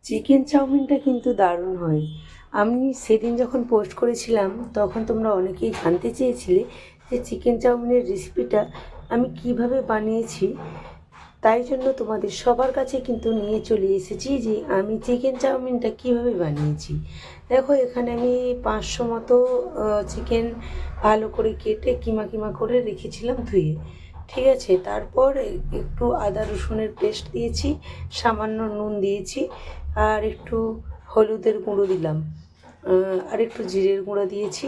Chicken চাউমিনটা কিন্তু দারুণ হয়। আমি সেদিন যখন পোস্ট করেছিলাম তখন তোমরা অনেকেই জানতে চেয়েছিলে যে চিকেন চাউমিনের রেসিপিটা আমি কিভাবে বানিয়েছি। তাই জন্য তোমাদের সবার কাছে কিন্তু নিয়ে চলে এসেছি যে আমি চিকেন চাউমিনটা কিভাবে বানিয়েছি। দেখো, এখানে আমি 500 মতো চিকেন ভালো করে কেটে কিমা কিমা করে রেখেছিলাম ধুয়ে। ঠিক আছে, তারপর একটু আদা রসুনের পেস্ট দিয়েছি, সামান্য নুন দিয়েছি, আর একটু হলুদের গুঁড়ো দিলাম, আর একটু জিরের গুঁড়ো দিয়েছি।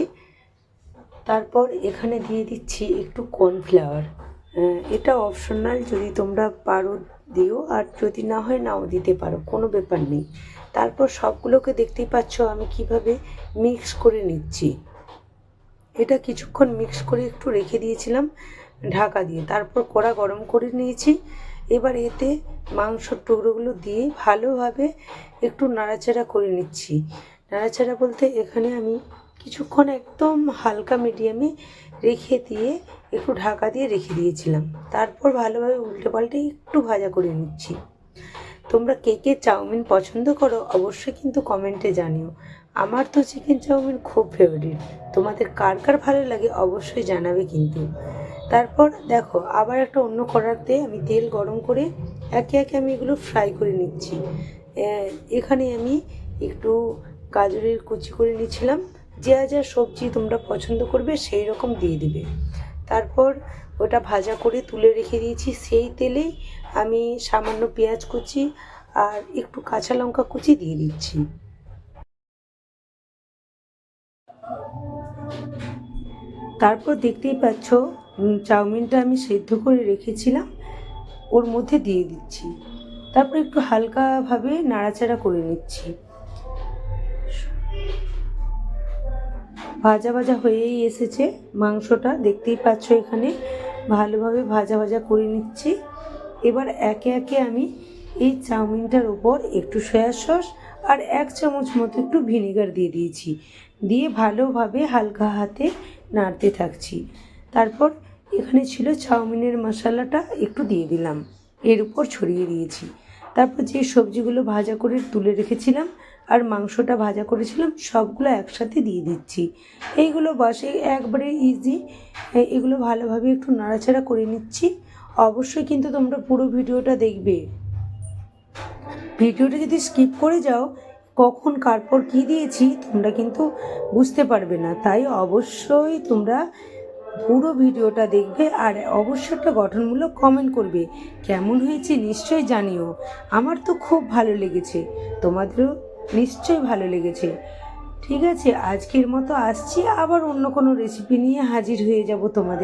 তারপর এখানে দিয়ে দিচ্ছি একটু কর্নফ্লাওয়ার। এটা অপশনাল, যদি তোমরা পারো দিও, আর যদি না হয় নাও দিতে পারো, কোনো ব্যাপার নেই। তারপর সবগুলোকে দেখতেই পাচ্ছ আমি কিভাবে মিক্স করে নিচ্ছি। এটা কিছুক্ষণ মিক্স করে একটু রেখে দিয়েছিলাম ঢাকা দিয়ে। তারপর কড়া গরম করে নিয়েছি। এবার এতে মাংসর টুকরোগুলো দিয়ে ভালোভাবে একটু নাড়াচাড়া করে নিচ্ছি। নাড়াচাড়া বলতে এখানে আমি কিছুক্ষণ একদম হালকা মিডিয়ামে রেখে দিয়ে একটু ঢাকা দিয়ে রেখে দিয়েছিলাম। তারপর ভালোভাবে উল্টে পাল্টে একটু ভাজা করে নিচ্ছি। তোমরা কে কে চাউমিন পছন্দ করো অবশ্যই কিন্তু কমেন্টে জানিও। আমার তো চিকেন চাউমিন খুব ফেভারিট। তোমাদের কার কার ভালো লাগে অবশ্যই জানাবে কিন্তু। তারপর দেখো, আবার একটা অন্য কড়াতে আমি তেল গরম করে একে একে আমি এগুলো ফ্রাই করে নিচ্ছি। এখানে আমি একটু গাজরের কুচি করে নিয়েছিলাম। যা যা সবজি তোমরা পছন্দ করবে সেই রকম দিয়ে দেবে। তারপর ওটা ভাজা করে তুলে রেখে দিয়েছি। সেই তেলেই আমি সামান্য পেঁয়াজ কুচি আর একটু কাঁচা লঙ্কা কুচি দিয়ে দিচ্ছি। তারপর দেখতেই পাচ্ছ চাউমিনটা আমি সেদ্ধ করে রেখেছিলাম ওর মধ্যে দিয়ে দিচ্ছি। তারপর একটু হালকাভাবে নাড়াচাড়া করে নিচ্ছি। ভাজা ভাজা হয়েই এসেছে মাংসটা, দেখতেই পাচ্ছ এখানে ভালোভাবে ভাজা ভাজা করে নিচ্ছি। এবার একে একে আমি এই চাউমিনটার উপর একটু সয়া সস আর 1 চামচ মতো একটু ভিনেগার দিয়ে দিয়েছি। দিয়ে ভালোভাবে হালকা হাতে নাড়তে থাকছি। তারপর এখানে ছিল চাউমিনের মশলাটা, একটু দিয়ে দিলাম, এর উপর ছড়িয়ে দিয়েছি। তারপর যে সবজিগুলো ভাজা করে তুলে রেখেছিলাম আর মাংসটা ভাজা করেছিলাম সবগুলো একসাথে দিয়ে দিচ্ছি। এইগুলো বাসে একবারে ইজি। এগুলো ভালোভাবে একটু নাড়াচাড়া করে নিচ্ছি। অবশ্যই কিন্তু তোমরা পুরো ভিডিওটা দেখবে। ভিডিওটা যদি স্কিপ করে যাও, কখন কার পর কী দিয়েছি তোমরা কিন্তু বুঝতে পারবে না। তাই অবশ্যই তোমরা পুরো ভিডিওটা দেখবে আর অবশ্যই একটা গঠনমূলক কমেন্ট করবে। কেমন হয়েছে নিশ্চয়ই জানিও। আমার তো খুব ভালো লেগেছে, তোমাদেরও নিশ্চয়ই ভালো লেগেছে। ঠিক আছে, আজকের মতো আসছি, আবার অন্য কোনো রেসিপি নিয়ে হাজির হয়ে যাব তোমাদের